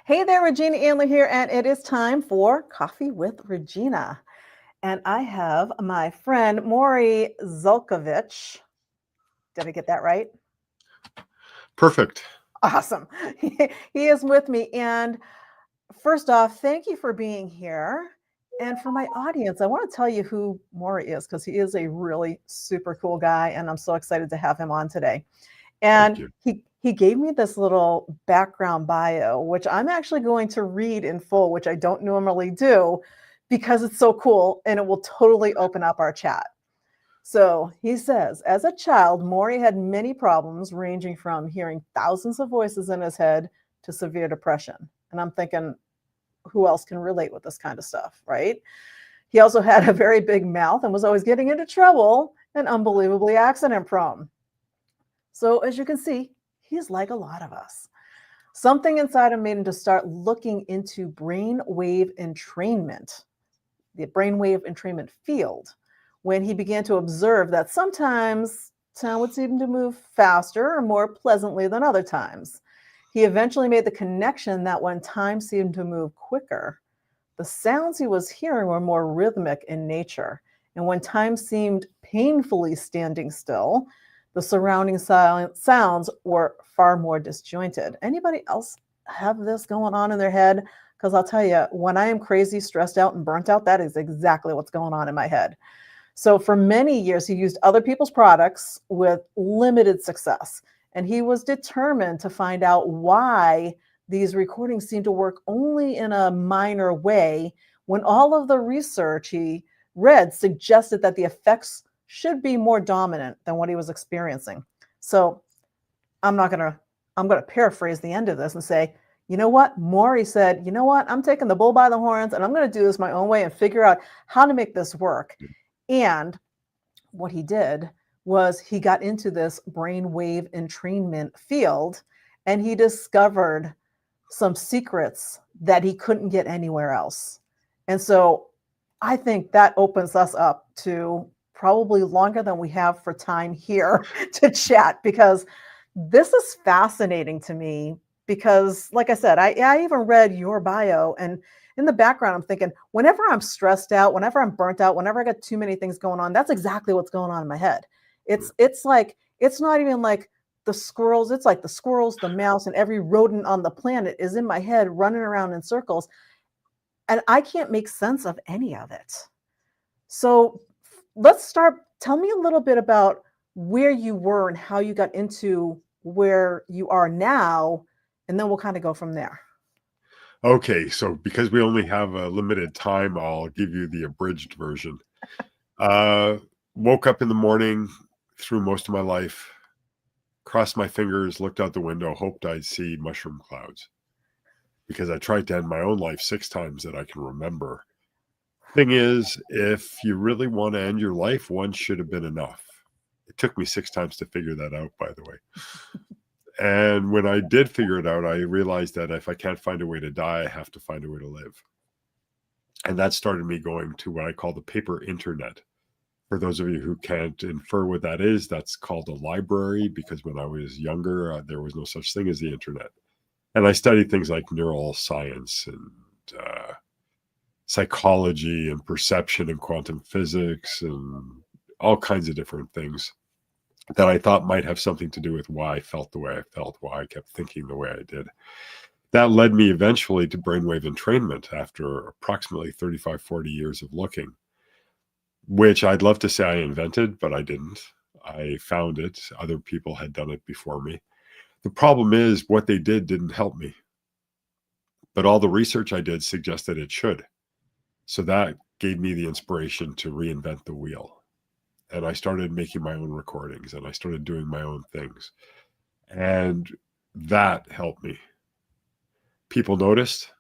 Hey there, Regina Andler here, and it is time for Coffee with Regina. And I have my friend Morry Zelcovitch. Did I get that right? Perfect. Awesome. He is with me. And first off, thank you for being here. And for my audience, I want to tell you who Morry is because he is a really super cool guy, and I'm so excited to have him on today. Thank And you. he gave me this little background bio, which I'm actually going to read in full, which I don't normally do because it's so cool and it will totally open up our chat. So he says, as a child, Morry had many problems ranging from hearing thousands of voices in his head to severe depression. And I'm thinking, who else can relate with this kind of stuff, right? He also had a very big mouth and was always getting into trouble and unbelievably accident prone. So as you can see, he's like a lot of us. Something inside him made him to start looking into brainwave entrainment, the brainwave entrainment field, when he began to observe that sometimes sound would seem to move faster or more pleasantly than other times. He eventually made the connection that when time seemed to move quicker, the sounds he was hearing were more rhythmic in nature. And when time seemed painfully standing still, the surrounding sounds were far more disjointed. Anybody else have this going on in their head? Because I'll tell you, when I am crazy, stressed out, and burnt out, that is exactly what's going on in my head. So for many years, he used other people's products with limited success. And he was determined to find out why these recordings seemed to work only in a minor way when all of the research he read suggested that the effects should be more dominant than what he was experiencing. So I'm going to paraphrase the end of this and say, you know what? Morry said, you know what? I'm taking the bull by the horns and I'm going to do this my own way and figure out how to make this work. And what he did was he got into this brainwave entrainment field and he discovered some secrets that he couldn't get anywhere else. And so I think that opens us up to probably longer than we have for time here to chat because this is fascinating to me because like I said, I even read your bio and in the background, I'm thinking, whenever I'm stressed out, whenever I'm burnt out, whenever I got too many things going on, that's exactly what's going on in my head. It's like it's not even like the squirrels. It's like the squirrels, the mouse, and every rodent on the planet is in my head, running around in circles, and I can't make sense of any of it. So let's start. Tell me a little bit about where you were and how you got into where you are now, and then we'll kind of go from there. Okay, so because we only have a limited time, I'll give you the abridged version. Uh, Woke up in the morning, through most of my life, crossed my fingers, looked out the window, hoped I'd see mushroom clouds. Because I tried to end my own life 6 times that I can remember. Thing is, if you really want to end your life, one should have been enough. It took me 6 times to figure that out, by the way. And when I did figure it out, I realized that if I can't find a way to die, I have to find a way to live. And that started me going to what I call the paper internet. For those of you who can't infer what that is, that's called a library because when I was younger, there was no such thing as the internet. And I studied things like neural science and psychology and perception and quantum physics and all kinds of different things that I thought might have something to do with why I felt the way I felt, why I kept thinking the way I did. That led me eventually to brainwave entrainment after approximately 35, 40 years of looking, which I'd love to say I invented, but I didn't. I found it. Other people had done it before me. The problem is what they did didn't help me. But all the research I did suggested it should. So that gave me the inspiration to reinvent the wheel. And I started making my own recordings and I started doing my own things. And that helped me. People noticed,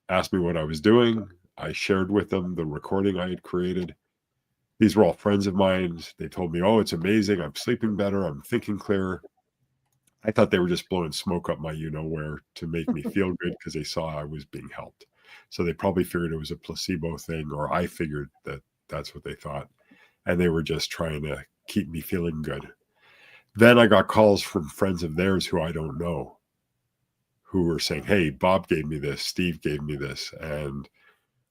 asked me what I was doing. I shared with them the recording I had created. These were all friends of mine. They told me, oh, it's amazing. I'm sleeping better. I'm thinking clearer. I thought they were just blowing smoke up my you-know-where to make me feel good because they saw I was being helped. So they probably figured it was a placebo thing, or I figured that that's what they thought. And they were just trying to keep me feeling good. Then I got calls from friends of theirs who I don't know, who were saying, hey, Bob gave me this, Steve gave me this. And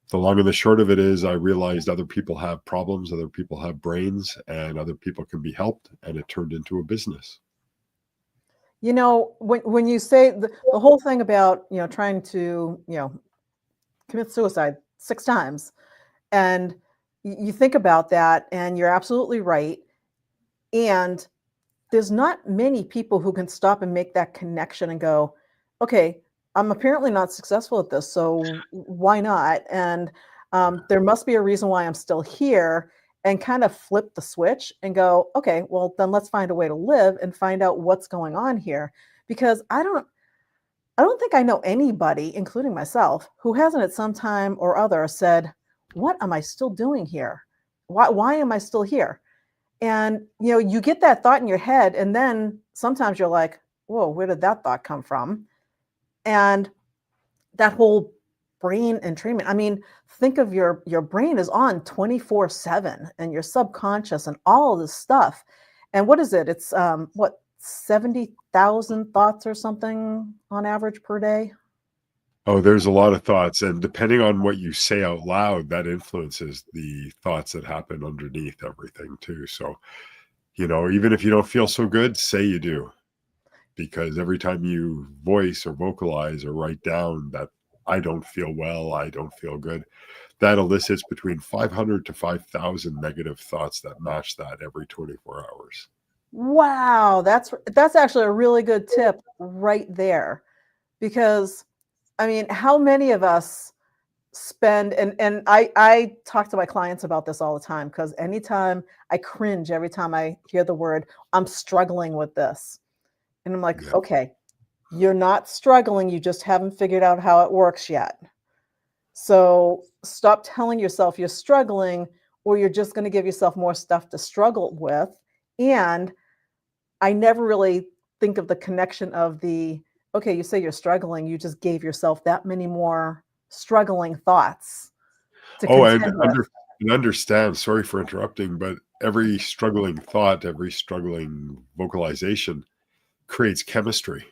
the long and the short of it is I realized other people have problems, other people have brains, and other people can be helped. And it turned into a business. You know, when you say the whole thing about, trying to, commit suicide 6 times, and you think about that, and you're absolutely right. And there's not many people who can stop and make that connection and go, okay, I'm apparently not successful at this, so why not? And there must be a reason why I'm still here, and kind of flip the switch and go, okay, well, then let's find a way to live and find out what's going on here. Because I don't think I know anybody, including myself, who hasn't at some time or other said, what am I still doing here? Why am I still here? And, you get that thought in your head, and then sometimes you're like, whoa, where did that thought come from? And that whole brain entrainment. I mean, think of your brain is on 24/7, and your subconscious and all of this stuff. And what is it? It's what, 70,000 thoughts or something on average per day? Oh, there's a lot of thoughts. And depending on what you say out loud, that influences the thoughts that happen underneath everything, too. So, even if you don't feel so good, say you do. Because every time you voice or vocalize or write down that I don't feel well, I don't feel good, that elicits between 500 to 5,000 negative thoughts that match that every 24 hours. Wow, that's actually a really good tip right there. Because I mean, how many of us spend, and I talk to my clients about this all the time, because anytime I cringe every time I hear the word, I'm struggling with this. And I'm like, Yeah. okay, you're not struggling, you just haven't figured out how it works yet. So stop telling yourself you're struggling, or you're just going to give yourself more stuff to struggle with. And I never really think of the connection of okay, you say you're struggling, you just gave yourself that many more struggling thoughts to Oh, contend with. and understand, sorry for interrupting, but every struggling thought, every struggling vocalization creates chemistry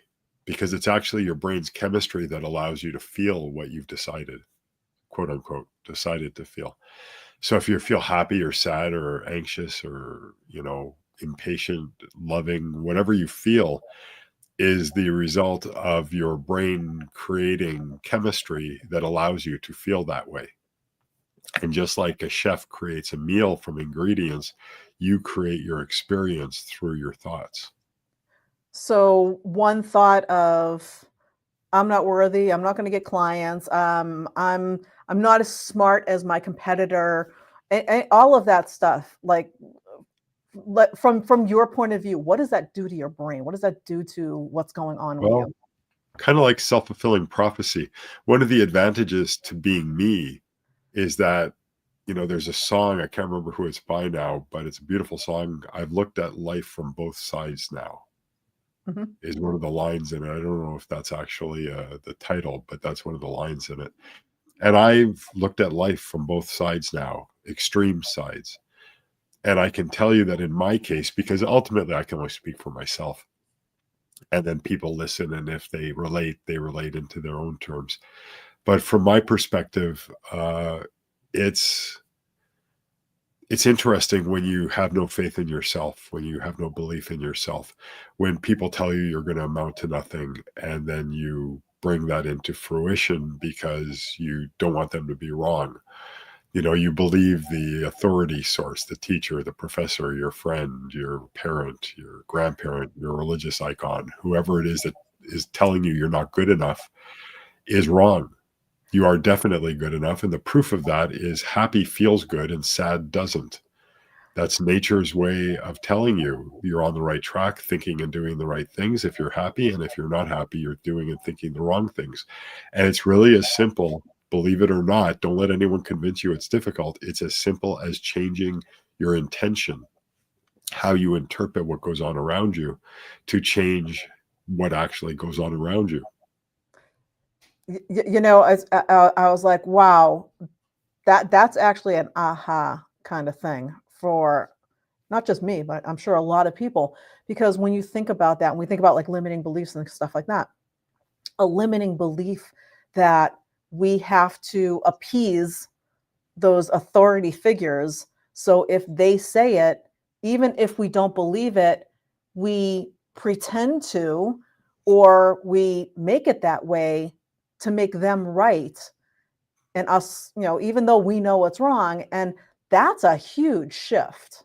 because it's actually your brain's chemistry that allows you to feel what you've decided, quote unquote, decided to feel. So if you feel happy or sad or anxious or, impatient, loving, whatever you feel is the result of your brain creating chemistry that allows you to feel that way. And just like a chef creates a meal from ingredients, you create your experience through your thoughts. So one thought of, I'm not worthy, I'm not going to get clients, I'm not as smart as my competitor, and all of that stuff. Like, from your point of view, what does that do to your brain? What does that do to what's going on with Well, you? kind of like self-fulfilling prophecy. One of the advantages to being me is that, there's a song, I can't remember who it's by now, but it's a beautiful song. I've looked at life from both sides now, Mhm. is one of the lines in it. I don't know if that's actually the title, but that's one of the lines in it. And I've looked at life from both sides now, extreme sides. And I can tell you that in my case, because ultimately I can only speak for myself, and then people listen, and if they relate into their own terms. But from my perspective, it's it's interesting when you have no faith in yourself, when you have no belief in yourself, when people tell you you're going to amount to nothing, and then you bring that into fruition because you don't want them to be wrong. You believe the authority source, the teacher, the professor, your friend, your parent, your grandparent, your religious icon, whoever it is that is telling you you're not good enough is wrong. You are definitely good enough. And the proof of that is happy feels good and sad doesn't. That's nature's way of telling you you're on the right track, thinking and doing the right things if you're happy. And if you're not happy, you're doing and thinking the wrong things. And it's really as simple, believe it or not. Don't let anyone convince you it's difficult. It's as simple as changing your intention, how you interpret what goes on around you, to change what actually goes on around you. I was like, wow, that's actually an aha kind of thing for not just me, but I'm sure a lot of people. Because when you think about that, when we think about like limiting beliefs and stuff like that, a limiting belief that we have to appease those authority figures. So if they say it, even if we don't believe it, we pretend to, or we make it that way to make them right. And us, even though we know what's wrong. And that's a huge shift.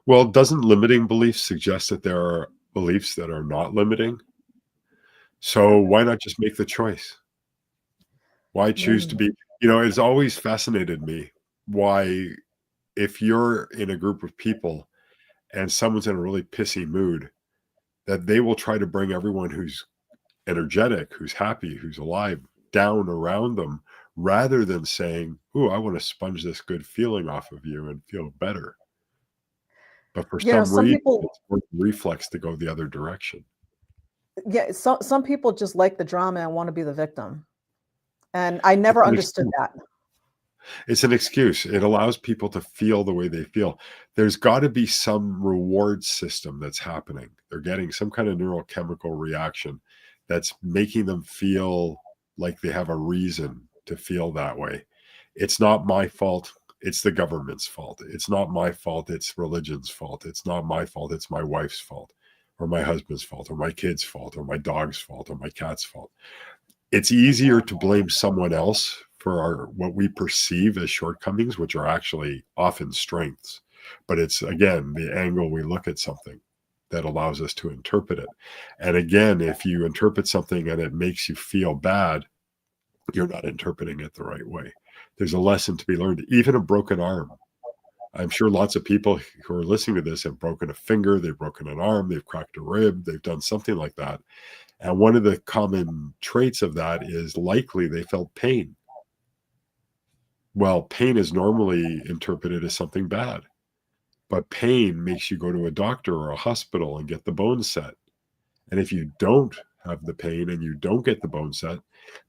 Well, doesn't limiting beliefs suggest that there are beliefs that are not limiting? So why not just make the choice? Why choose to Mm. be, it's always fascinated me why, if you're in a group of people and someone's in a really pissy mood, that they will try to bring everyone who's energetic, who's happy, who's alive, down around them, rather than saying, "Ooh, I want to sponge this good feeling off of you and feel better." But for some Some reason, people, it's more reflex to go the other direction. yeah, some people just like the drama and want to be the victim. And I It's never an understood excuse. that. It's an excuse. It allows people to feel the way they feel. There's got to be some reward system that's happening. They're getting some kind of neurochemical reaction that's making them feel like they have a reason to feel that way. It's not my fault. It's the government's fault. It's not my fault. It's religion's fault. It's not my fault. It's my wife's fault, or my husband's fault, or my kid's fault, or my dog's fault, or my cat's fault. It's easier to blame someone else for what we perceive as shortcomings, which are actually often strengths. But it's, again, the angle we look at something that allows us to interpret it. And again, if you interpret something and it makes you feel bad, you're not interpreting it the right way. There's a lesson to be learned. Even a broken arm. I'm sure lots of people who are listening to this have broken a finger, they've broken an arm, they've cracked a rib, they've done something like that. And one of the common traits of that is likely they felt pain. Well, pain is normally interpreted as something bad, but pain makes you go to a doctor or a hospital and get the bone set. And if you don't have the pain and you don't get the bone set,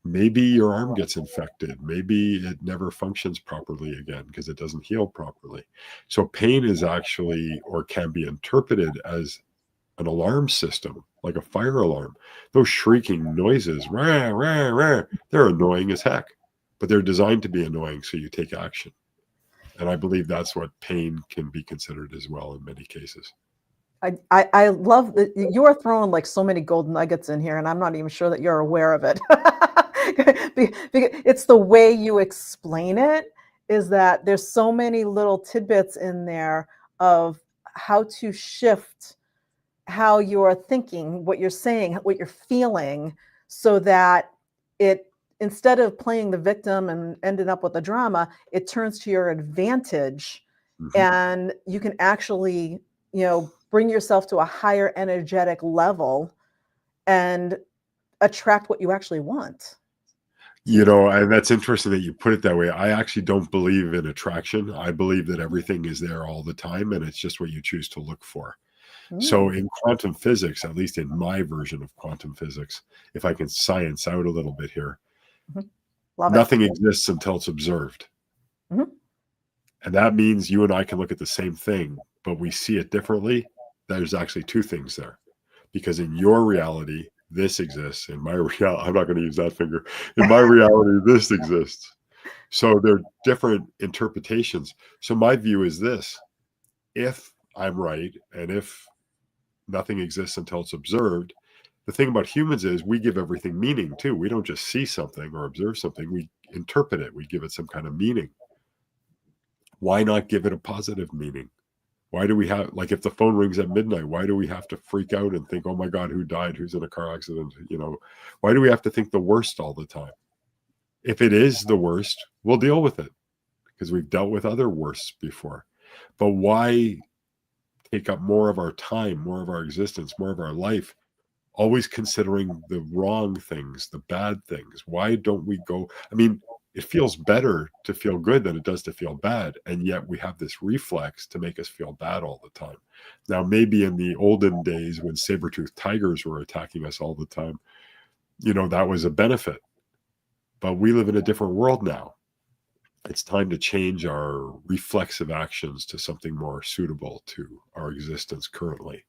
maybe your arm gets infected. Maybe it never functions properly again because it doesn't heal properly. So pain is actually, or can be interpreted as, an alarm system, like a fire alarm. Those shrieking noises, rah, rah, rah, they're annoying as heck, but they're designed to be annoying so you take action. And I believe that's what pain can be considered as well in many cases. I love that you are throwing like so many gold nuggets in here, and I'm not even sure that you're aware of it. It's the way you explain it, is that there's so many little tidbits in there of how to shift how you're thinking, what you're saying, what you're feeling, so that it, instead of playing the victim and ending up with a drama, it turns to your advantage, Mhm. and you can actually, bring yourself to a higher energetic level and attract what you actually want. And that's interesting that you put it that way. I actually don't believe in attraction. I believe that everything is there all the time and it's just what you choose to look for. So Mm, in quantum physics, at least in my version of quantum physics, if I can science out a little bit here, mhm. Love it. nothing exists until it's observed. Mhm. And that means you and I can look at the same thing, but we see it differently. There's actually two things there. Because in your reality, this exists. In my reality, I'm not going to use that finger. In my reality, this exists. So they're different interpretations. So my view is this: if I'm right, and if nothing exists until it's observed, the thing about humans is we give everything meaning too. We don't just see something or observe something, we interpret it, we give it some kind of meaning. Why not give it a positive meaning? Why do we have, like, if the phone rings at midnight, why do we have to freak out and think, oh my God, who died? Who's in a car accident? Why do we have to think the worst all the time? If it is the worst, we'll deal with it because we've dealt with other worsts before. But why take up more of our time, more of our existence, more of our life, always considering the wrong things, the bad things? Why don't we go? I mean, it feels better to feel good than it does to feel bad. And yet we have this reflex to make us feel bad all the time. Now, maybe in the olden days when saber-toothed tigers were attacking us all the time, that was a benefit. But we live in a different world now. It's time to change our reflexive actions to something more suitable to our existence currently.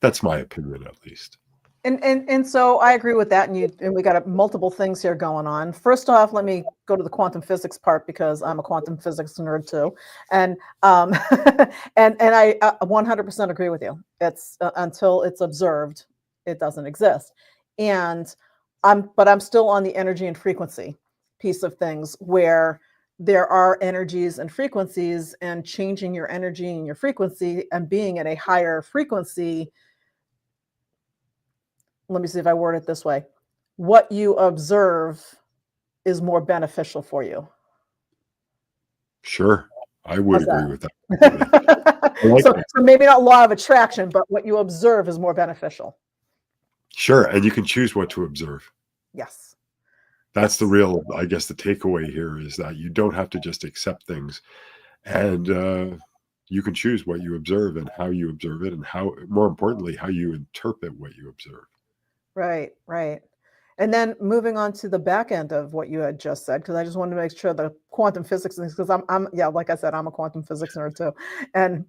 That's my opinion, at least. And so I agree with that. And we got multiple things here going on. First off, let me go to the quantum physics part because I'm a quantum physics nerd too. And and I 100% agree with you. It's until it's observed, it doesn't exist. And I'm still on the energy and frequency piece of things where there are energies and frequencies, and changing your energy and your frequency and being at a higher frequency. Let me see if I word it this way. What you observe is more beneficial for you. Sure. I would How's agree with that. that? I like so, that. so maybe not law of attraction, but what you observe is more beneficial. Sure. And you can choose what to observe. Yes. That's Yes. the real, I guess, the takeaway here is that you don't have to just accept things. And you can choose what you observe and how you observe it, and how, more importantly, how you interpret what you observe. Right, right. And then moving on to the back end of what you had just said, because I just wanted to make sure the quantum physics things, because yeah, like I said, I'm a quantum physics nerd too, and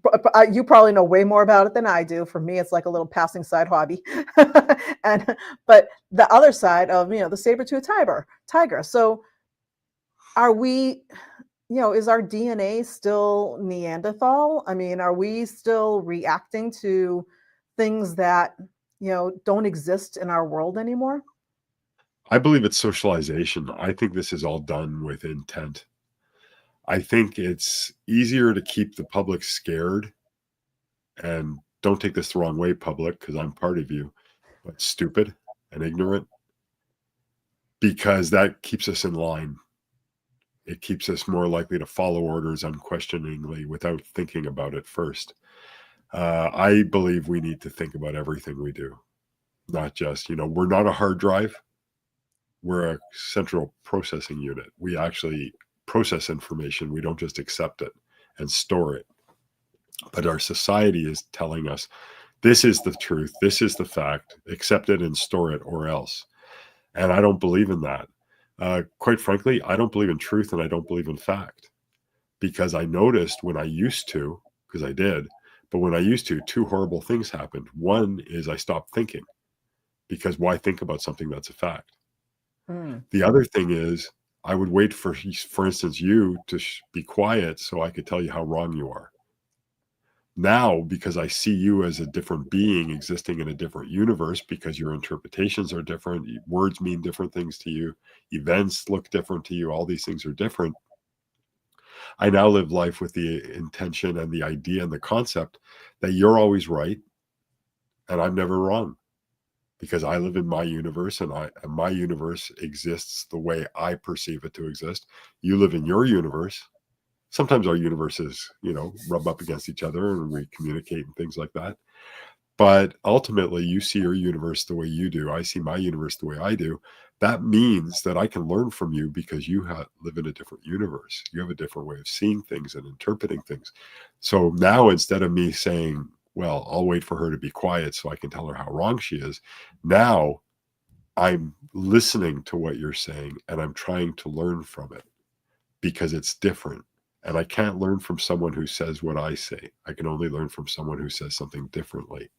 you probably know way more about it than I do. For me, it's like a little passing side hobby. And but the other side of the saber-tooth tiger. So are we? Is our DNA still Neanderthal? I mean, are we still reacting to things that don't exist in our world anymore? I believe it's socialization. I think this is all done with intent. I think it's easier to keep the public scared, and don't take this the wrong way, public, because I'm part of you, but stupid and ignorant, because that keeps us in line. It keeps us more likely to follow orders unquestioningly without thinking about it first. I believe we need to think about everything we do, not just, we're not a hard drive. We're a central processing unit. We actually process information. We don't just accept it and store it. But our society is telling us this is the truth. This is the fact. Accept it and store it, or else. And I don't believe in that. Quite frankly, I don't believe in truth, and I don't believe in fact, because I noticed when I used to, because I did, but when I used to, two horrible things happened. One is I stopped thinking, because why think about something that's a fact? Mm. The other thing is I would wait for instance, you to be quiet so I could tell you how wrong you are. Now, because I see you as a different being existing in a different universe, because your interpretations are different, words mean different things to you, events look different to you, all these things are different. I now live life with the intention and the idea and the concept that you're always right and I'm never wrong, because I live in my universe, and my universe exists the way I perceive it to exist. You live in your universe. Sometimes our universes, rub up against each other and we communicate and things like that. But ultimately, you see your universe the way you do. I see my universe the way I do. That means that I can learn from you, because you live in a different universe. You have a different way of seeing things and interpreting things. So now, instead of me saying, well, I'll wait for her to be quiet so I can tell her how wrong she is, now I'm listening to what you're saying and I'm trying to learn from it, because it's different. And I can't learn from someone who says what I say. I can only learn from someone who says something differently.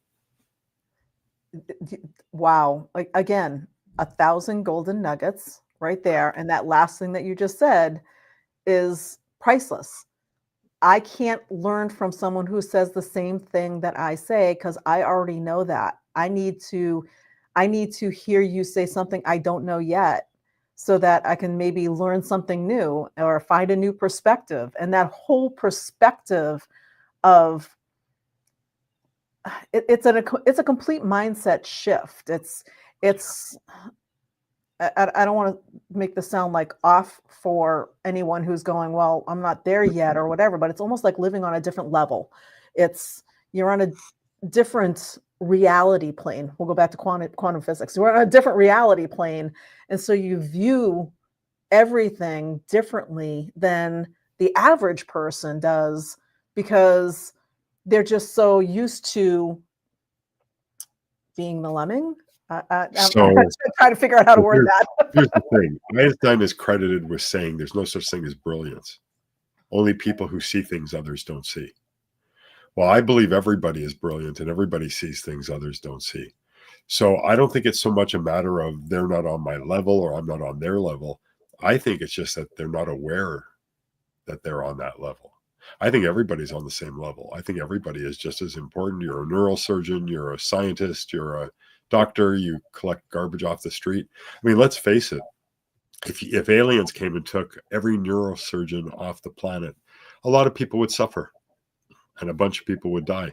Wow. Like, again, 1,000 golden nuggets right there. And that last thing that you just said is priceless. I can't learn from someone who says the same thing that I say, because I already know that. I need to hear you say something I don't know yet, so that I can maybe learn something new or find a new perspective. And that whole perspective of it's a complete mindset shift. It's I don't want to make this sound like off for anyone who's going, well, I'm not there yet or whatever, but it's almost like living on a different level. It's You're on a different reality plane. We'll go back to quantum physics. We're on a different reality plane, and so you view everything differently than the average person does, because they're just so used to being the lemming. I'm So trying to figure out how to word that. here's the thing. Einstein is credited with saying there's no such thing as brilliance. Only people who see things others don't see. Well, I believe everybody is brilliant and everybody sees things others don't see. So I don't think it's so much a matter of they're not on my level or I'm not on their level. I think it's just that they're not aware that they're on that level. I think everybody's on the same level. I think everybody is just as important. You're a neurosurgeon, you're a scientist, you're a doctor, you collect garbage off the street. I mean, let's face it. If aliens came and took every neurosurgeon off the planet, a lot of people would suffer and a bunch of people would die.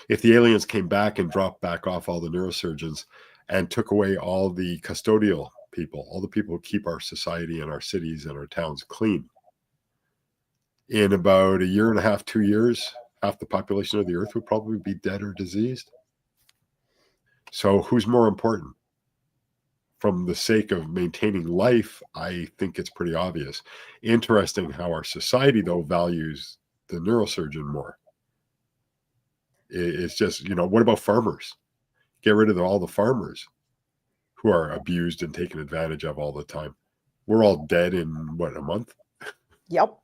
If the aliens came back and dropped back off all the neurosurgeons and took away all the custodial people, all the people who keep our society and our cities and our towns clean, in about a year and a half, 2 years, half the population of the earth would probably be dead or diseased. So who's more important? From the sake of maintaining life, I think it's pretty obvious. Interesting how our society, though, values the neurosurgeon more. It's just, what about farmers? Get rid of all the farmers who are abused and taken advantage of all the time. We're all dead in, what, a month? Yep.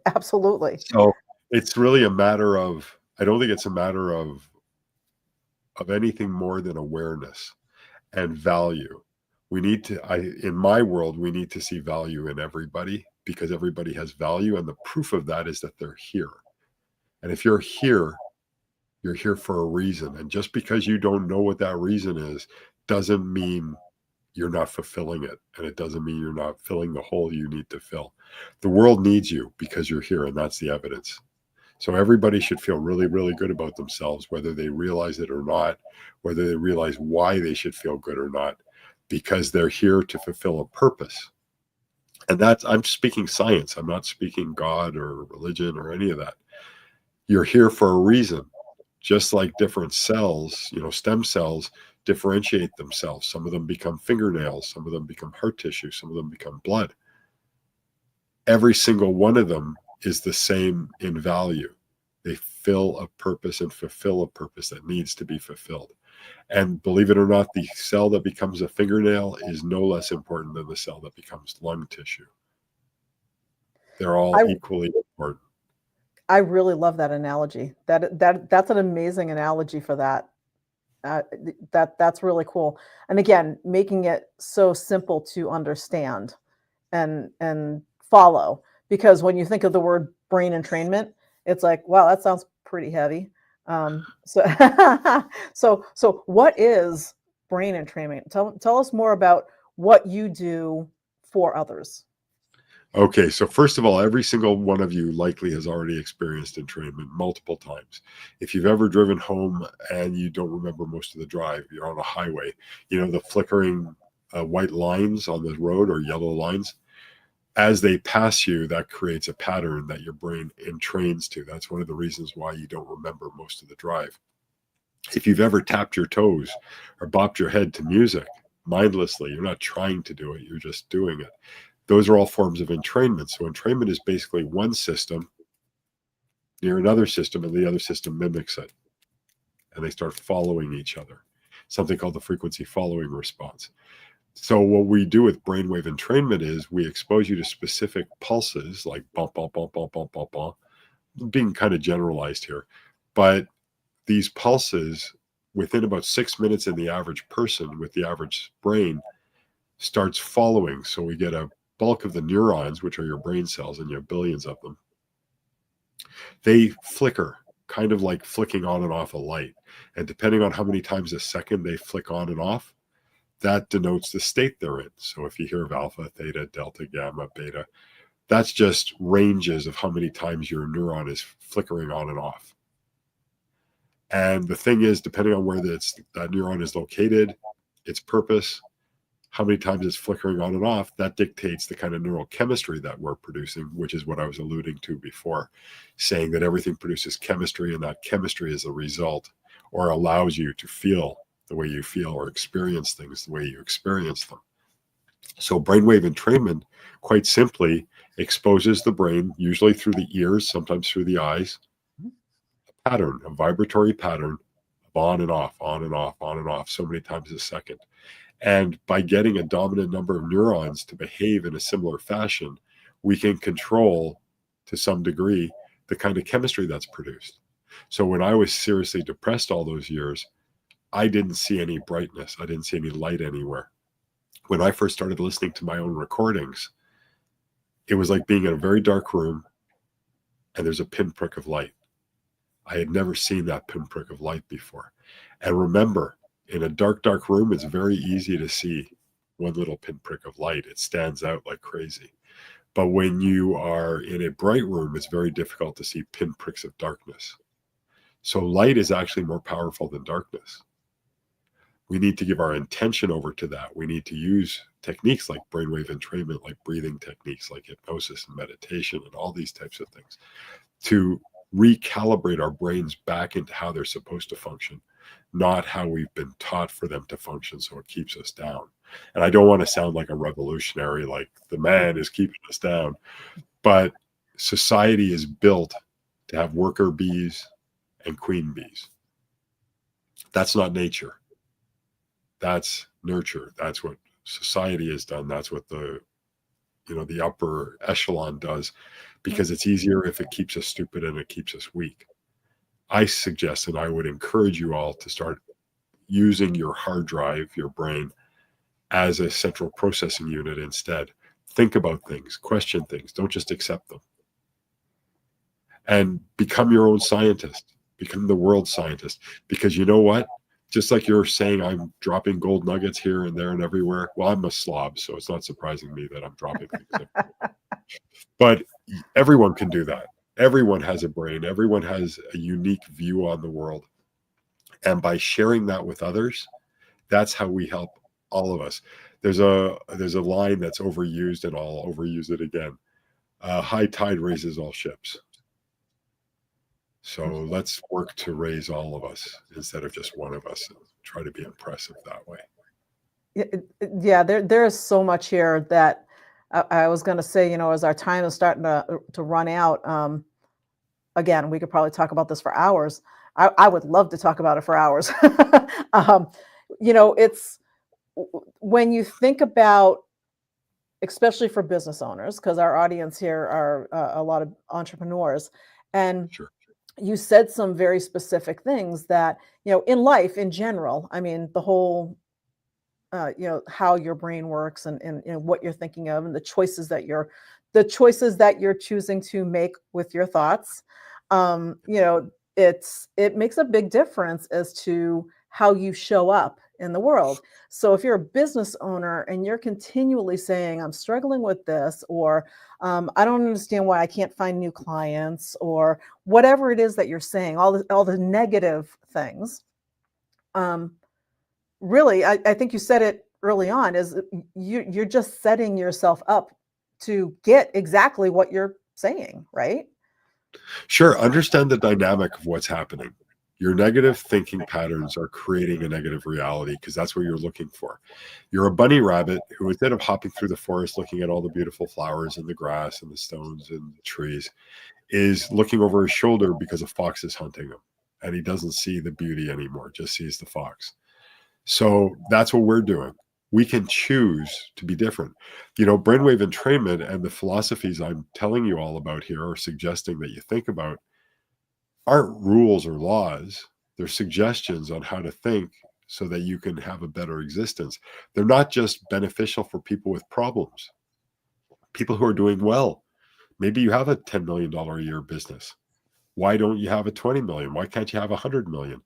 Absolutely. So it's really a matter of, I don't think it's a matter of anything more than awareness and value. We need to, in my world, we need to see value in everybody because everybody has value. And the proof of that is that they're here. And if you're here for a reason. And just because you don't know what that reason is, doesn't mean you're not fulfilling it. And it doesn't mean you're not filling the hole you need to fill. The world needs you because you're here. And that's the evidence. So everybody should feel really, really good about themselves, whether they realize it or not, whether they realize why they should feel good or not, because they're here to fulfill a purpose. And I'm speaking science. I'm not speaking God or religion or any of that. You're here for a reason. Just like different cells, stem cells differentiate themselves. Some of them become fingernails. Some of them become heart tissue. Some of them become blood. Every single one of them is the same in value. They fill a purpose and fulfill a purpose that needs to be fulfilled. And believe it or not, the cell that becomes a fingernail is no less important than the cell that becomes lung tissue. They're all equally important. I really love that analogy. That's an amazing analogy for that. That's really cool. And again, making it so simple to understand and follow. Because when you think of the word brain entrainment, it's like, wow, that sounds pretty heavy. So so what is brain entrainment? Tell us more about what you do for others. Okay, so first of all, every single one of you likely has already experienced entrainment multiple times. If you've ever driven home and you don't remember most of the drive, you're on a highway, the flickering white lines on the road or yellow lines, as they pass you, that creates a pattern that your brain entrains to. That's one of the reasons why you don't remember most of the drive. If you've ever tapped your toes or bopped your head to music mindlessly, you're not trying to do it, you're just doing it. Those are all forms of entrainment. So entrainment is basically one system near another system, and the other system mimics it. And they start following each other. Something called the frequency following response. So what we do with brainwave entrainment is we expose you to specific pulses, like bump, bump, bump, bump, bump, bump, bump, being kind of generalized here. But these pulses, within about 6 minutes in the average person with the average brain, starts following. So we get a bulk of the neurons, which are your brain cells, and you have billions of them. They flicker, kind of like flicking on and off a light. And depending on how many times a second they flick on and off, that denotes the state they're in. So if you hear of alpha, theta, delta, gamma, beta, that's just ranges of how many times your neuron is flickering on and off. And the thing is, depending on where that neuron is located, its purpose, how many times it's flickering on and off, that dictates the kind of neurochemistry that we're producing, which is what I was alluding to before, saying that everything produces chemistry, and that chemistry is a result or allows you to feel the way you feel or experience things the way you experience them. So brainwave entrainment, quite simply, exposes the brain, usually through the ears, sometimes through the eyes, a pattern, a vibratory pattern of on and off, on and off, on and off, so many times a second. And by getting a dominant number of neurons to behave in a similar fashion, we can control, to some degree, the kind of chemistry that's produced. So when I was seriously depressed all those years, I didn't see any brightness. I didn't see any light anywhere. When I first started listening to my own recordings, it was like being in a very dark room and there's a pinprick of light. I had never seen that pinprick of light before. And remember, in a dark, dark room, it's very easy to see one little pinprick of light. It stands out like crazy. But when you are in a bright room, it's very difficult to see pinpricks of darkness. So light is actually more powerful than darkness. We need to give our intention over to that. We need to use techniques like brainwave entrainment, like breathing techniques, like hypnosis and meditation and all these types of things to recalibrate our brains back into how they're supposed to function, not how we've been taught for them to function, so it keeps us down. And I don't want to sound like a revolutionary, like the man is keeping us down, but society is built to have worker bees and queen bees. That's not nature. That's nurture. That's what society has done. That's what the upper echelon does, because it's easier if it keeps us stupid and it keeps us weak. I suggest, and I would encourage you all to start using your hard drive, your brain, as a central processing unit instead. Think about things, question things, don't just accept them. And become your own scientist, become the world scientist. Because you know what? Just like you're saying, I'm dropping gold nuggets here and there and everywhere. Well, I'm a slob, so it's not surprising me that I'm dropping things. But everyone can do that. Everyone has a brain. Everyone has a unique view on the world. And by sharing that with others, that's how we help all of us. There's a line that's overused, and I'll overuse it again. High tide raises all ships. So let's work to raise all of us instead of just one of us, and try to be impressive that way. Yeah, there is so much here that I was going to say, as our time is starting to run out, again, we could probably talk about this for hours. I would love to talk about it for hours. um, it's when you think about, especially for business owners, because our audience here are a lot of entrepreneurs, and Sure. you said some very specific things that, in life in general, I mean, the whole, how your brain works and what you're thinking of and the choices that you're choosing to make with your thoughts. It makes a big difference as to how you show up in the world. So if you're a business owner and you're continually saying, I'm struggling with this, or I don't understand why I can't find new clients, or whatever it is that you're saying, all the negative things. Really, I think you said it early on, is you're just setting yourself up to get exactly what you're saying, right? Sure. Understand the dynamic of what's happening. Your negative thinking patterns are creating a negative reality because that's what you're looking for. You're a bunny rabbit who, instead of hopping through the forest looking at all the beautiful flowers and the grass and the stones and the trees, is looking over his shoulder because a fox is hunting him. And he doesn't see the beauty anymore, just sees the fox. So that's what we're doing. We can choose to be different. Brainwave entrainment and the philosophies I'm telling you all about here, or suggesting that you think about, aren't rules or laws. They're suggestions on how to think so that you can have a better existence. They're not just beneficial for people with problems, people who are doing well. Maybe you have a $10 million a year business. Why don't you have a 20 million? Why can't you have 100 million?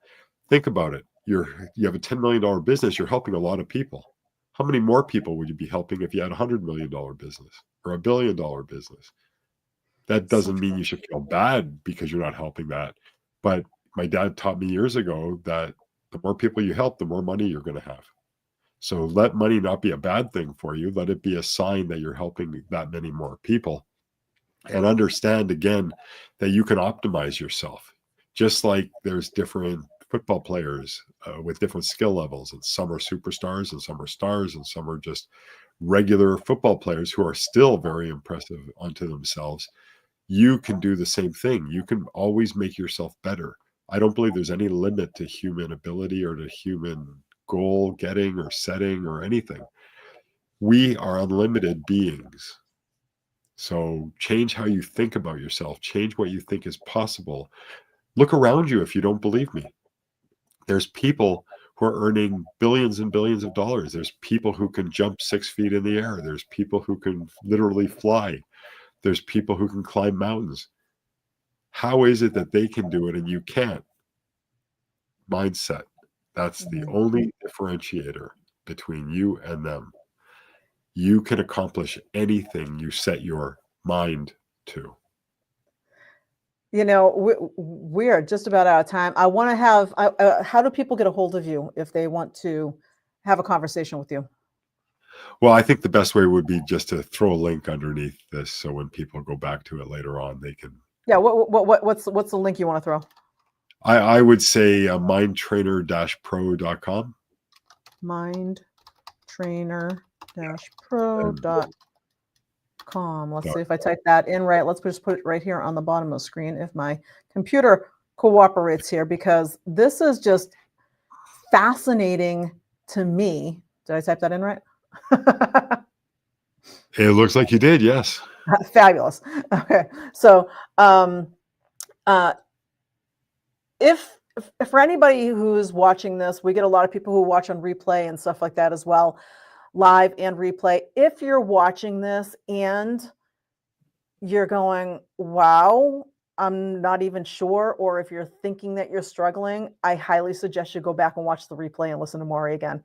Think about it. You have a $10 million business. You're helping a lot of people. How many more people would you be helping if you had a $100 million business or a $1 billion business? That doesn't mean you should feel bad because you're not helping that. But my dad taught me years ago that the more people you help, the more money you're going to have. So let money not be a bad thing for you. Let it be a sign that you're helping that many more people. And understand, again, that you can optimize yourself. Just like there's different football players with different skill levels, and some are superstars and some are stars and some are just regular football players who are still very impressive unto themselves. You can do the same thing. You can always make yourself better. I don't believe there's any limit to human ability or to human goal getting or setting or anything. We are unlimited beings. So change how you think about yourself, change what you think is possible. Look around you if you don't believe me. There's people who are earning billions and billions of dollars. There's people who can jump 6 feet in the air. There's people who can literally fly. There's people who can climb mountains. How is it that they can do it and you can't? Mindset. That's the Mhm. only differentiator between you and them. You can accomplish anything you set your mind to. You know, we are just about out of time. I want to have, how do people get a hold of you if they want to have a conversation with you? Well, I think the best way would be just to throw a link underneath this so when people go back to it later on, they can. Yeah. What's the link you want to throw? I would say mindtrainer-pro.com. And Mindtrainer-pro.com. Let's see if I type that in right. Let's just put it right here on the bottom of the screen if my computer cooperates here, because this is just fascinating to me. Did I type that in right? it looks like you did, yes. Fabulous. Okay. So, uh, if for anybody who's watching this, we get a lot of people who watch on replay and stuff like that as well, live and replay. If you're watching this and you're going, wow, I'm not even sure, or if you're thinking that you're struggling, I highly suggest you go back and watch the replay and listen to Morry again.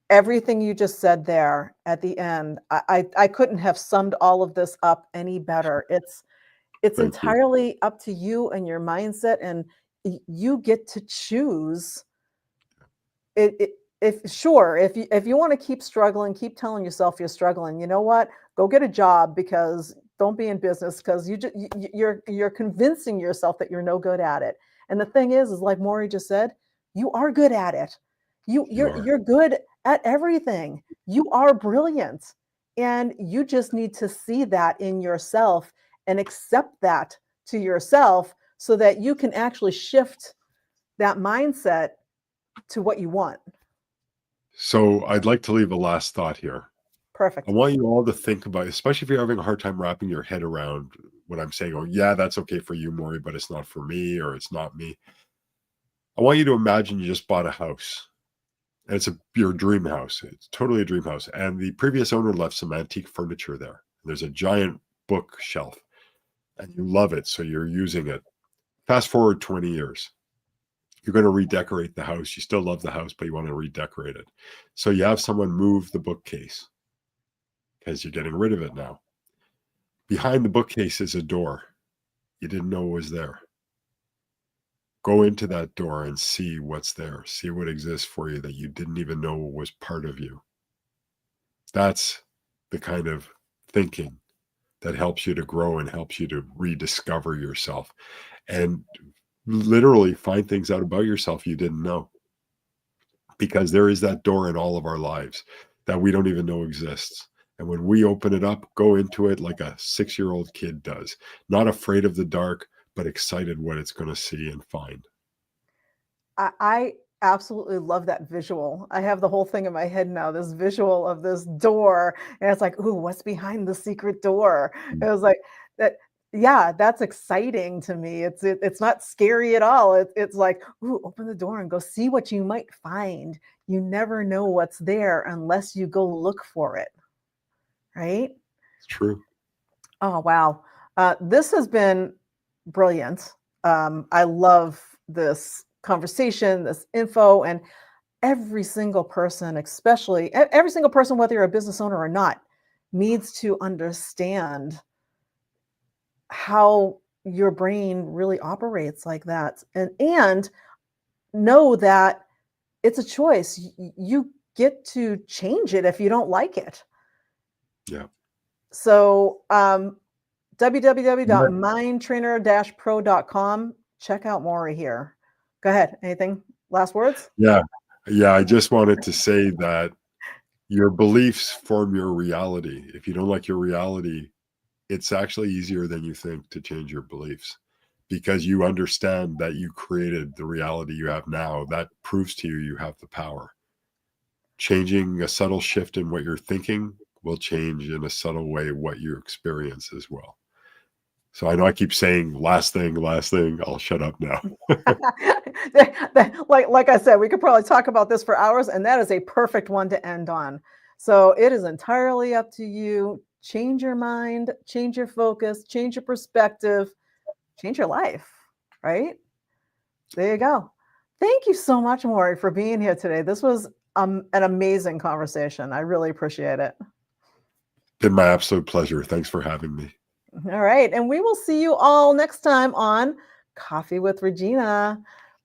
Everything you just said there at the end, I couldn't have summed all of this up any better. It's Thank you. entirely up to you and your mindset, and you get to choose it. If you want to keep struggling, keep telling yourself you're struggling, you know what, go get a job, because don't be in business, because you're convincing yourself that you're no good at it. And the thing is like Morry just said, you are good at it. you You you're are. you're good at everything. You are brilliant, and you just need to see that in yourself and accept that to yourself, so that you can actually shift that mindset to what you want. So I'd like to leave a last thought here. I Perfect. want you all to think about, especially if you're having a hard time wrapping your head around what I'm saying. Oh, yeah, that's okay for you, Morry, but it's not for me, or it's not me. I want you to imagine you just bought a house. And it's your dream house. It's totally a dream house. And the previous owner left some antique furniture there. There's a giant bookshelf, and you love it, so you're using it. Fast forward 20 years. You're going to redecorate the house. You still love the house, but you want to redecorate it. So you have someone move the bookcase because you're getting rid of it now. Behind the bookcase is a door. You didn't know was there. Go into that door and see what's there. See what exists for you that you didn't even know was part of you. That's the kind of thinking that helps you to grow and helps you to rediscover yourself and literally find things out about yourself you didn't know. Because there is that door in all of our lives that we don't even know exists. And when we open it up, go into it like a 6-year-old kid does, not afraid of the dark, but excited what it's going to see and find. I absolutely love that visual. I have the whole thing in my head now, this visual of this door, and it's like, ooh, what's behind the secret door? It was like that. Yeah, that's exciting to me. It's not scary at all. It's like, ooh, open the door and go see what you might find. You never know what's there unless you go look for it, right? It's true. Oh, wow. This has been brilliant. I love this conversation, this info, and every single person, especially every single person, whether you're a business owner or not, needs to understand how your brain really operates like that, and know that it's a choice. You get to change it if you don't like it. Yeah. So, Right. www.mindtrainer-pro.com. Check out Morry here. Go ahead. Anything? Last words? Yeah. Yeah. I just wanted to say that your beliefs form your reality. If you don't like your reality, it's actually easier than you think to change your beliefs because you understand that you created the reality you have now. That proves to you you have the power. Changing a subtle shift in what you're thinking will change in a subtle way what you experience as well. So I know I keep saying last thing. I'll shut up now. Like I said, we could probably talk about this for hours, and that is a perfect one to end on. So it is entirely up to you. Change your mind, change your focus, change your perspective, change your life, right? There you go. Thank you so much, Morry, for being here today. This was an amazing conversation. I really appreciate it. Been my absolute pleasure. Thanks for having me. All right. And we will see you all next time on Coffee with Regina.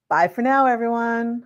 Bye for now, everyone.